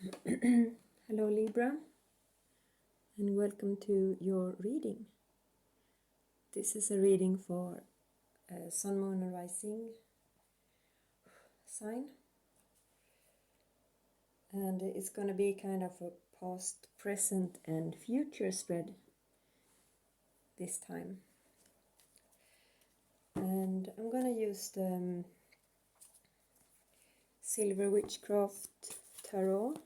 Hello Libra, and welcome to your reading. This is a reading for Sun, Moon and Rising sign, and it's going to be kind of a past, present and future spread this time. And I'm going to use the Silver Witchcraft Tarot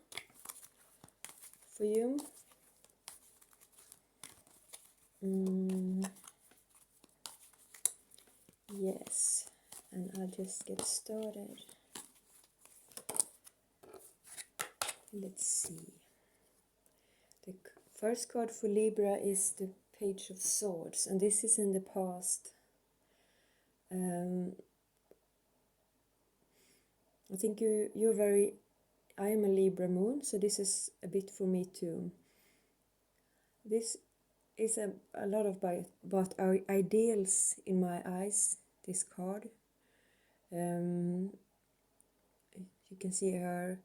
for you. Yes, and I'll just get started. Let's see. The first card for Libra is the Page of Swords, and this is in the past. I think you're very... I am a Libra moon, so this is a bit for me too. This is a lot about our ideals in my eyes, this card. You can see her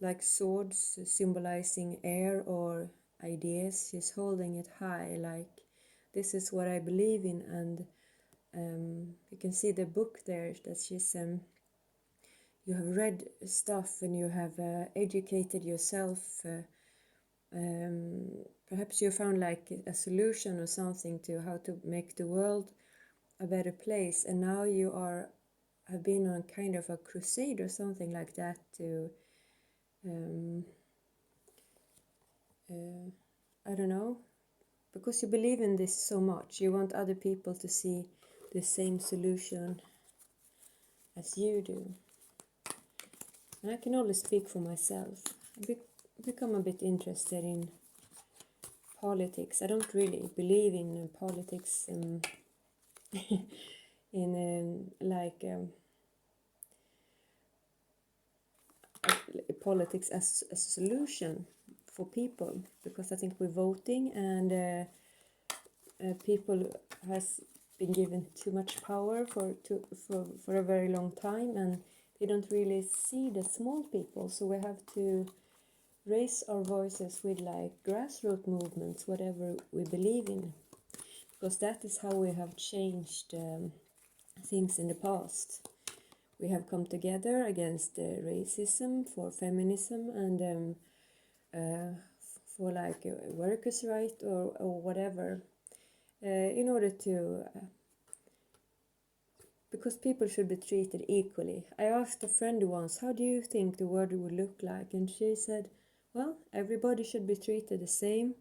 like swords symbolizing air or ideas. She's holding it high, like this is what I believe in, and you can see the book there that she's you have read stuff and you have educated yourself. Perhaps you found like a solution or something to how to make the world a better place, and now you have been on kind of a crusade or something like that to I don't know, because you believe in this so much, you want other people to see the same solution as you do. And I can only speak for myself. I become a bit interested in politics. I don't really believe in politics politics as a solution for people, because I think we're voting and people has been given too much power for a very long time, and they don't really see the small people. So we have to raise our voices with like grassroots movements, whatever we believe in, because that is how we have changed things in the past. We have come together against racism, for feminism, and for like workers' right or whatever, in order to because people should be treated equally. I asked a friend once, how do you think the world would look like? And she said, well, everybody should be treated the same.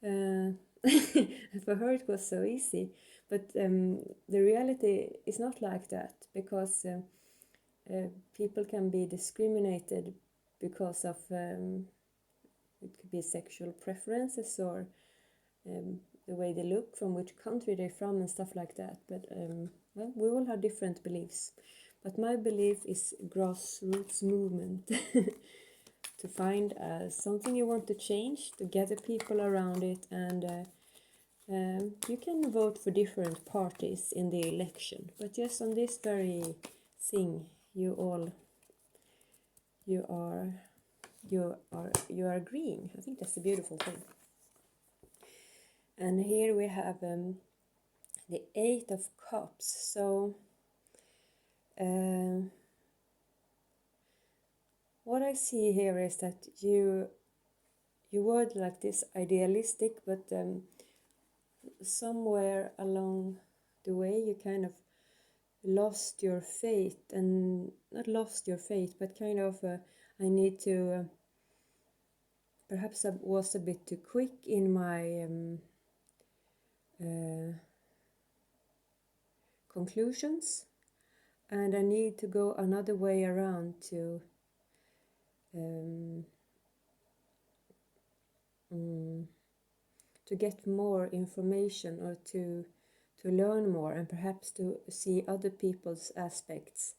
For her it was so easy, but the reality is not like that, because people can be discriminated because of it could be sexual preferences or the way they look, from which country they're from and stuff like that. But well, we all have different beliefs, but my belief is grassroots movement. To find something you want to change, to gather people around it, and you can vote for different parties in the election, but just on this very thing, you are agreeing. I think that's a beautiful thing. And here we have the Eight of Cups. So what I see here is that you were like this idealistic, but somewhere along the way you kind of lost your faith, and not lost your faith, but kind of I need to perhaps I was a bit too quick in my conclusions, and I need to go another way around to get more information, or to learn more, and perhaps to see other people's aspects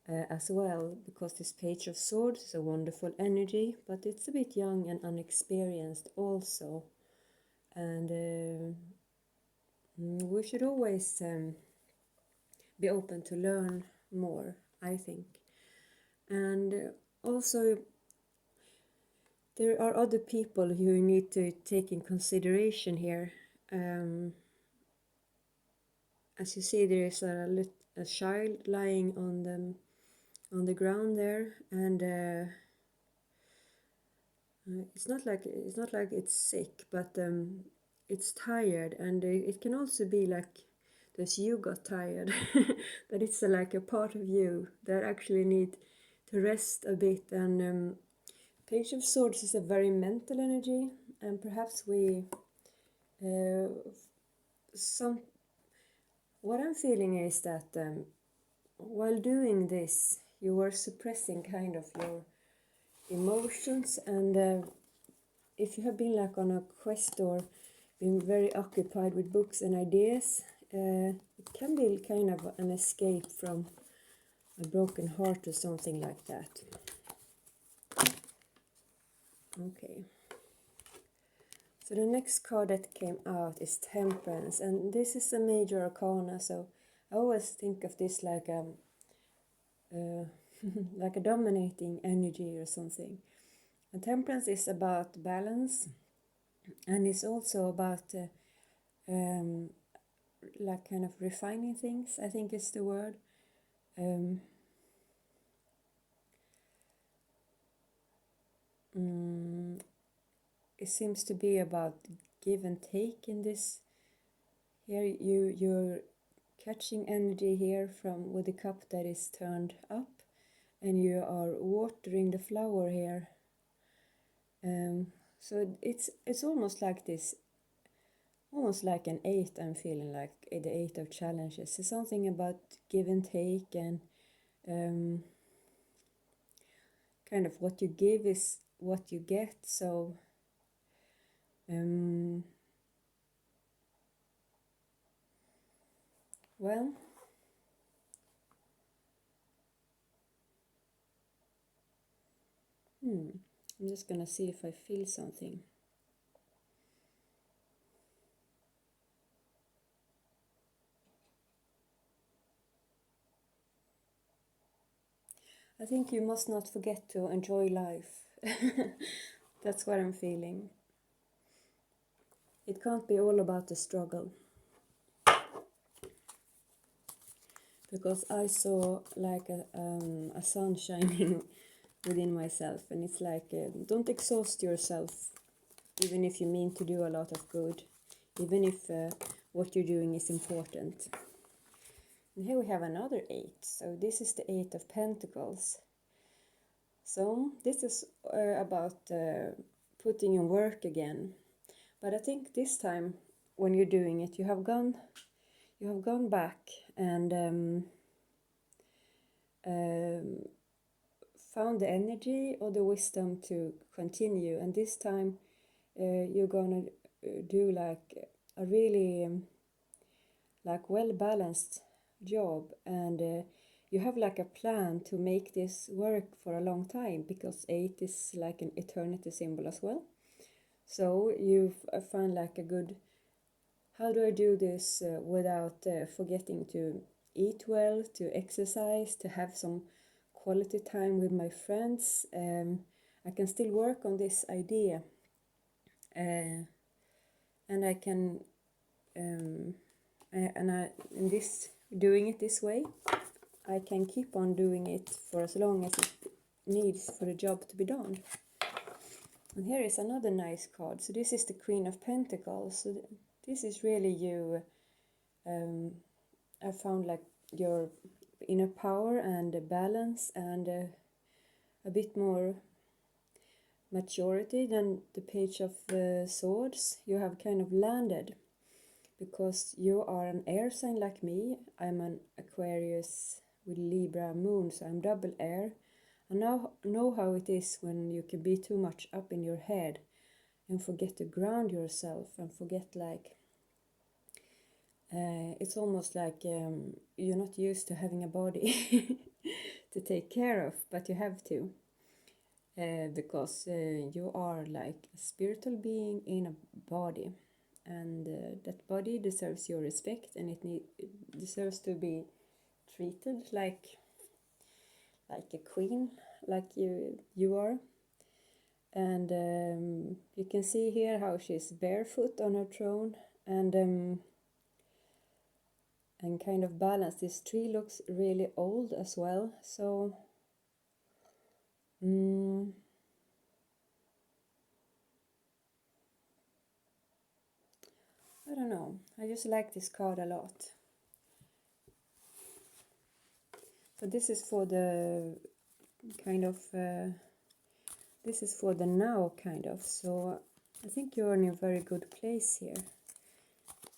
as well, because this Page of Swords is a wonderful energy, but it's a bit young and unexperienced also, and we should always be open to learn more, I think. And also there are other people who you need to take in consideration here. As you see, there is a child lying on the ground there, and it's not like it's sick, but it's tired, and it can also be like that you got tired, that it's like a part of you that actually need to rest a bit. And Page of Swords is a very mental energy, and perhaps we what I'm feeling is that while doing this, you were suppressing kind of your emotions, and if you have been like on a quest or been very occupied with books and ideas, it can be kind of an escape from a broken heart or something like that. Okay. So the next card that came out is Temperance, and this is a major arcana, so I always think of this like like a dominating energy or something. And Temperance is about balance, and it's also about like kind of refining things, I think is the word. It seems to be about give and take in this. Here you're catching energy here from with the cup that is turned up, and you are watering the flower here. So it's almost like this, almost like an 8. I'm feeling like the 8 of challenges. It's something about give and take, and kind of what you give is what you get. So well, I'm just gonna see if I feel something. I think you must not forget to enjoy life. That's what I'm feeling. It can't be all about the struggle. Because I saw like a sun shining within myself, and it's like don't exhaust yourself, even if you mean to do a lot of good, even if what you're doing is important. And here we have another 8, so this is the 8 of Pentacles. So this is about putting in work again, but I think this time when you're doing it, you have gone back and found the energy or the wisdom to continue, and this time you're gonna do like a really like well balanced job, and you have like a plan to make this work for a long time, because 8 is like an eternity symbol as well. So you've found like a good, how do I do this without forgetting to eat well, to exercise, to have some quality time with my friends. I can still work on this idea, and I can in this doing it this way, I can keep on doing it for as long as it needs for the job to be done. And here is another nice card. So this is the Queen of Pentacles. So this is really you. I found like your inner power and balance, and a bit more maturity than the Page of Swords. You have kind of landed, because you are an air sign like me. I'm an Aquarius with Libra moon, so I'm double air. I now know how it is when you can be too much up in your head and forget to ground yourself, and forget like it's almost like you're not used to having a body to take care of, but you have to, because you are like a spiritual being in a body, and that body deserves your respect, and it deserves to be treated like a queen, like you are. And you can see here how she's barefoot on her throne, and kind of balanced. This tree looks really old as well, so I don't know. I just like this card a lot. So this is for the kind of this is for the now, kind of. So I think you're in a very good place here.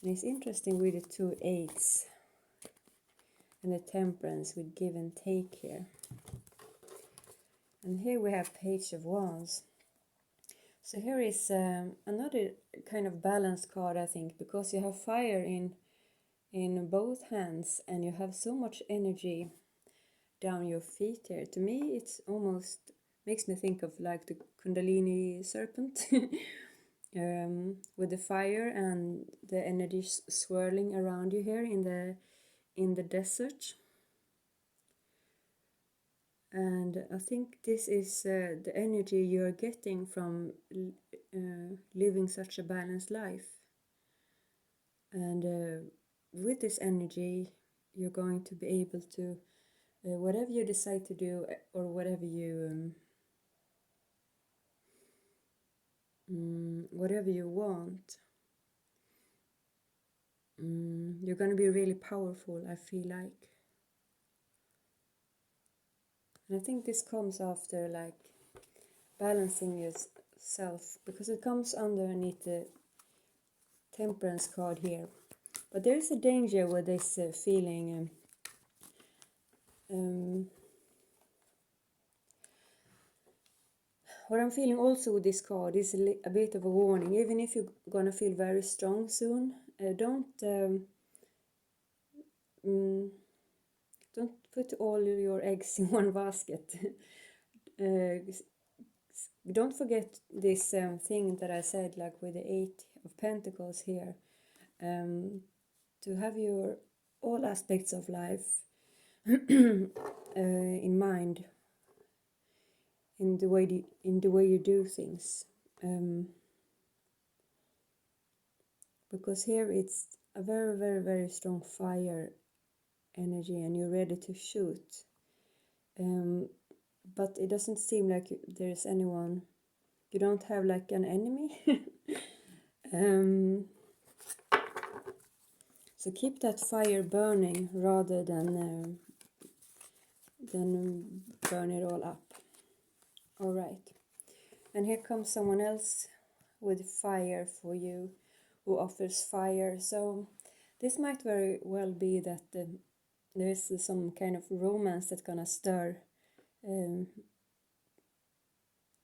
And it's interesting with the 2 eights and the temperance with give and take here. And here we have Page of Wands. So here is another kind of balance card, I think, because you have fire in both hands and you have so much energy down your feet here. To me, it's almost makes me think of like the Kundalini serpent with the fire and the energy swirling around you here in the desert. And I think this is the energy you're getting from living such a balanced life. And with this energy, you're going to be able to, whatever you decide to do or whatever you want, you're going to be really powerful, I feel like. And I think this comes after like balancing yourself, because it comes underneath the temperance card here. But there is a danger with this feeling. What I'm feeling also with this card is a bit of a warning. Even if you're gonna feel very strong soon, don't put all your eggs in one basket. Don't forget this thing that I said, like with the 8 of Pentacles here, to have your all aspects of life in mind in the way you do things, because here it's a very, very, very strong fire energy and you're ready to shoot, but it doesn't seem like there's anyone, you don't have like an enemy. So keep that fire burning rather than burn it all up. All right, and here comes someone else with fire for you, who offers fire. So this might very well be that there's some kind of romance that's gonna stir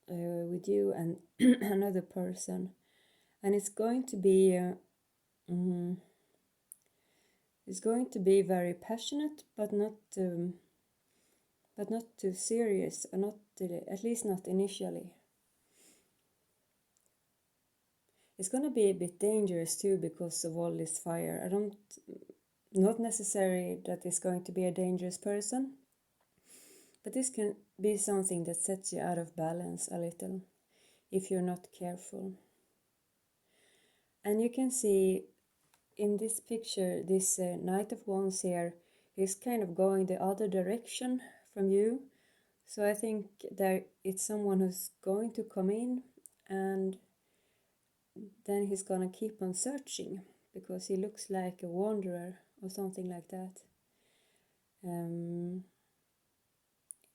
with you and another person, and it's going to be very passionate, but not too serious, not at least not initially. It's gonna be a bit dangerous too because of all this fire. Not necessarily that it's going to be a dangerous person, but this can be something that sets you out of balance a little if you're not careful. And you can see in this picture, this Knight of Wands here is kind of going the other direction from you. So I think that it's someone who's going to come in, and then he's gonna keep on searching because he looks like a wanderer or something like that.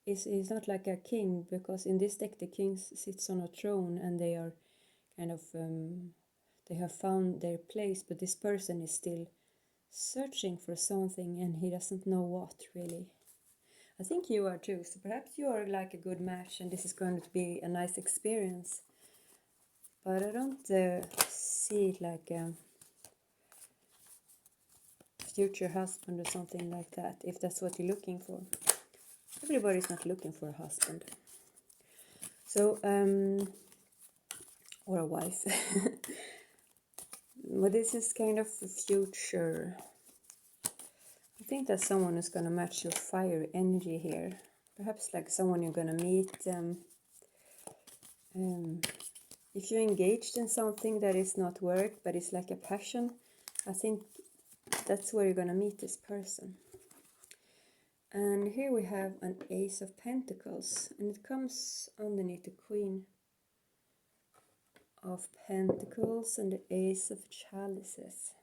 He's not like a king, because in this deck the king sits on a throne and they are kind of they have found their place, but this person is still searching for something and he doesn't know what really. I think you are too, so perhaps you are like a good match and this is going to be a nice experience. But I don't see it like a future husband or something like that, if that's what you're looking for. Everybody's not looking for a husband. So, or a wife. But this is kind of the future. I think that someone is going to match your fire energy here perhaps like someone you're gonna meet. If you're engaged in something that is not work, but it's like a passion, I think that's where you're gonna meet this person. And here we have an Ace of Pentacles, and it comes underneath the Queen of Pentacles and the Ace of Chalices.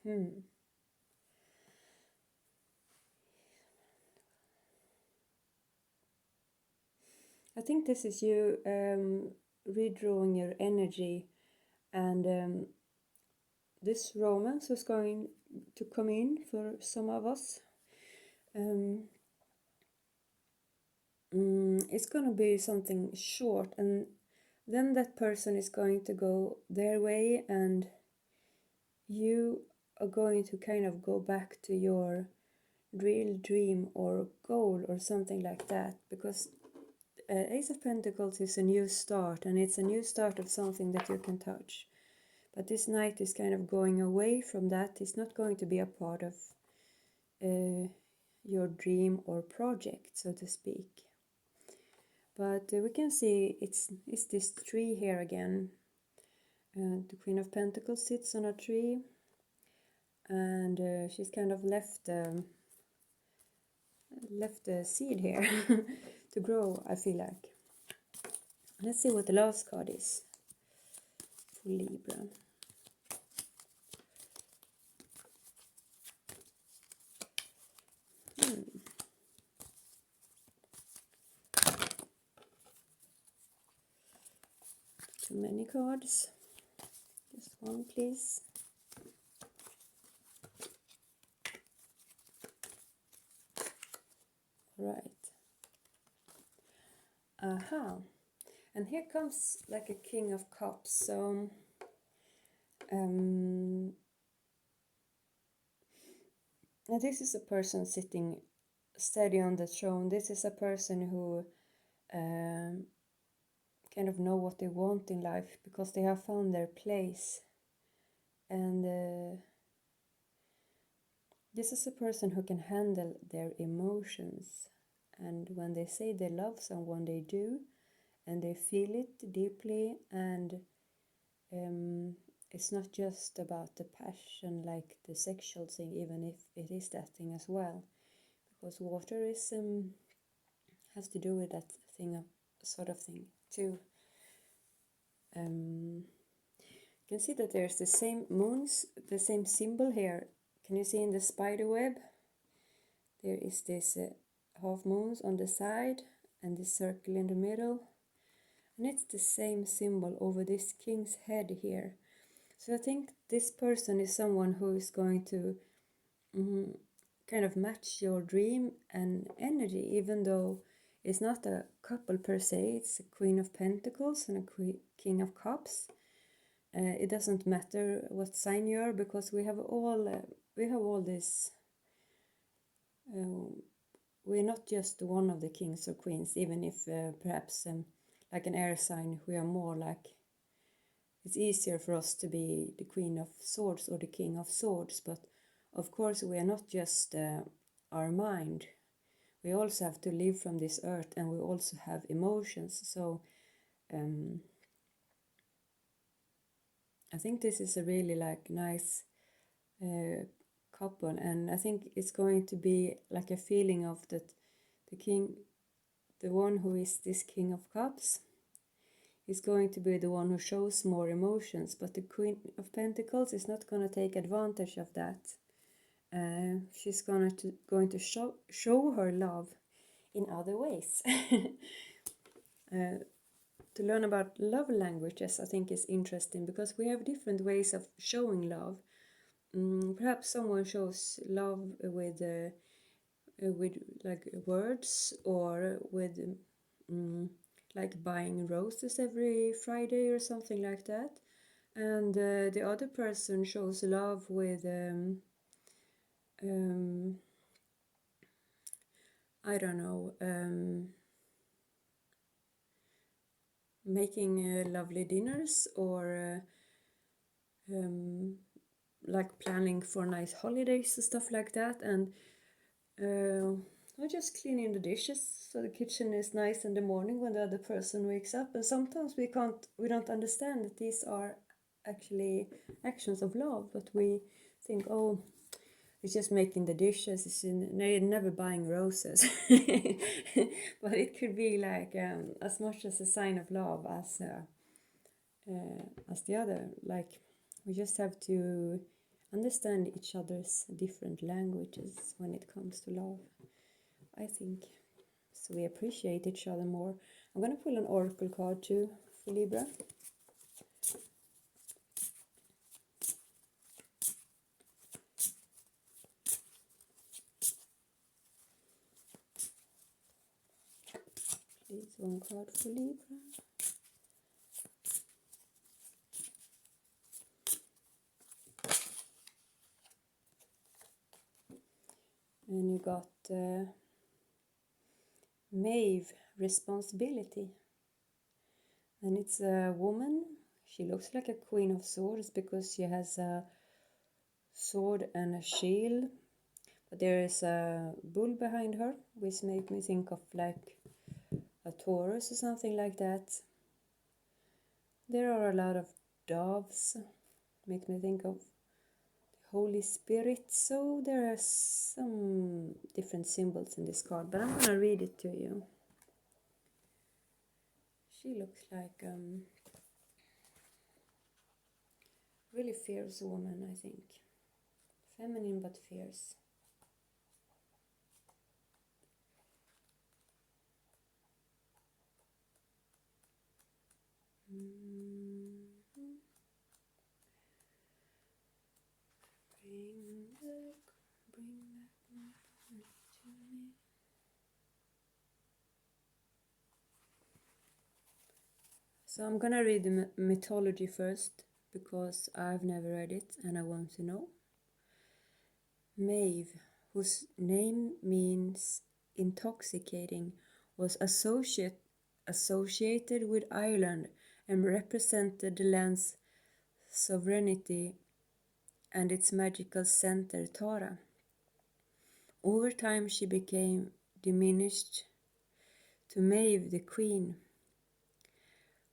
I think this is you redrawing your energy, and this romance is going to come in for some of us. It's going to be something short, and then that person is going to go their way, and you are going to kind of go back to your real dream or goal or something like that, because Ace of Pentacles is a new start, and it's a new start of something that you can touch. But this knight is kind of going away from that. It's not going to be a part of your dream or project, so to speak. But we can see it's this tree here again. The Queen of Pentacles sits on a tree, and she's kind of left the seed here to grow, I feel like. Let's see what the last card is for Libra. Too many cards. Just one, please. Right. Aha. And here comes like a King of Cups. So this is a person sitting steady on the throne. This is a person who kind of know what they want in life because they have found their place. And this is a person who can handle their emotions. And when they say they love someone, they do. And they feel it deeply. And it's not just about the passion, like the sexual thing, even if it is that thing as well. Because water is has to do with that thing, sort of thing too. You can see that there's the same moons, the same symbol here. Can you see in the spider web? There is this half moons on the side and this circle in the middle. And it's the same symbol over this king's head here. So I think this person is someone who is going to kind of match your dream and energy, even though it's not a couple per se. It's a Queen of Pentacles and a King of Cups. It doesn't matter what sign you are, because we have all this. We're not just one of the kings or queens, even if perhaps like an air sign, we are more like, it's easier for us to be the Queen of Swords or the King of Swords. But of course we are not just our mind. We also have to live from this earth, and we also have emotions. So I think this is a really like nice couple, and I think it's going to be like a feeling of that the one who is this King of Cups is going to be the one who shows more emotions, but the Queen of Pentacles is not going to take advantage of that. She's going to show her love in other ways. To learn about love languages, I think, is interesting, because we have different ways of showing love. Perhaps someone shows love with like words, or with like buying roses every Friday or something like that. And the other person shows love with I don't know, making lovely dinners, or like planning for nice holidays and stuff like that. And or just cleaning the dishes so the kitchen is nice in the morning when the other person wakes up. And sometimes we don't understand that these are actually actions of love, but we think, oh, it's just making the dishes, they're never buying roses. But it could be like as much as a sign of love as the other. Like, we just have to understand each other's different languages when it comes to love, I think. So we appreciate each other more. I'm going to pull an oracle card too for Libra. Please, one card for Libra. And you got Maeve, responsibility. And it's a woman. She looks like a queen of swords because she has a sword and a shield. But there is a bull behind her, which makes me think of like a Taurus or something like that. There are a lot of doves, make me think of the Holy Spirit. So there are some different symbols in this card, but I'm gonna read it to you. She looks like really fierce woman, I think. Feminine but fierce. Bring back my body to me. So I'm gonna read the mythology first because I've never read it and I want to know. Maeve, whose name means intoxicating, was associated with Ireland and represented the land's sovereignty and its magical center, Tara. Over time she became diminished to Maeve the Queen,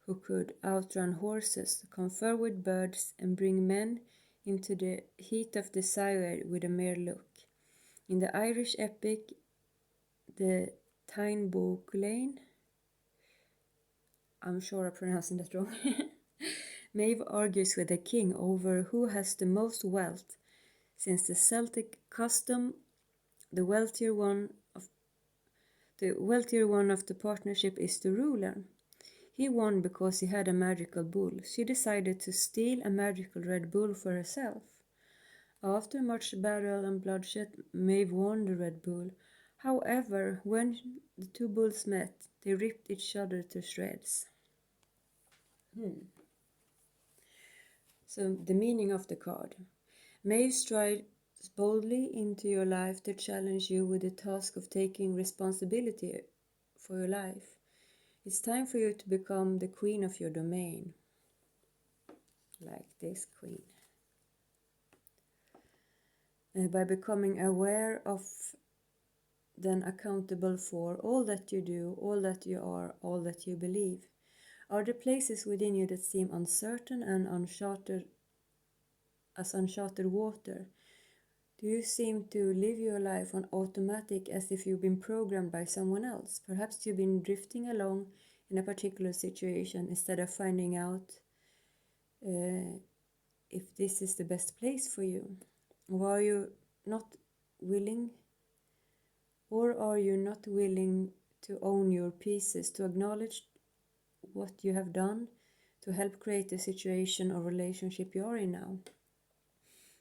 who could outrun horses, confer with birds, and bring men into the heat of desire with a mere look. In the Irish epic, the Timme, I'm sure I'm pronouncing that wrong, Maeve argues with the king over who has the most wealth. Since the Celtic custom, the wealthier one of the partnership is the ruler. He won because he had a magical bull. She decided to steal a magical red bull for herself. After much battle and bloodshed, Maeve won the red bull. However, when the two bulls met, they ripped each other to shreds. So the meaning of the card. Maeve strides boldly into your life to challenge you with the task of taking responsibility for your life. It's time for you to become the queen of your domain. Like this queen. By becoming aware of, then accountable for all that you do, all that you are, all that you believe. Are there places within you that seem uncertain and uncharted water? Do you seem to live your life on automatic as if you've been programmed by someone else? Perhaps you've been drifting along in a particular situation instead of finding out if this is the best place for you. Or are you not willing to own your pieces, to acknowledge what you have done to help create the situation or relationship you are in now?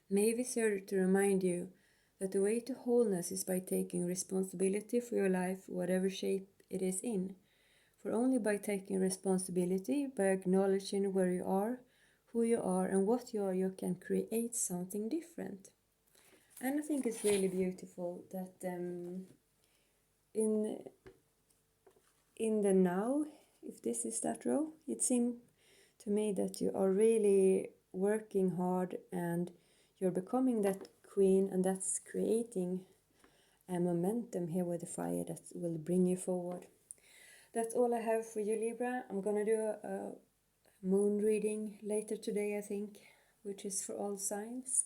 Maybe it's here to remind you that the way to wholeness is by taking responsibility for your life, whatever shape it is in. For only by taking responsibility, by acknowledging where you are, who you are, and what you are, you can create something different. And I think it's really beautiful that in the now, if this is that row, it seemed to me that you are really working hard and you're becoming that queen, and that's creating and momentum here with the fire that will bring you forward. That's all I have for you, Libra. I'm gonna do a moon reading later today, I think, which is for all signs.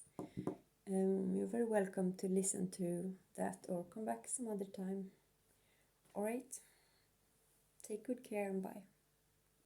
You're very welcome to listen to that or come back some other time. Alright, take good care and bye.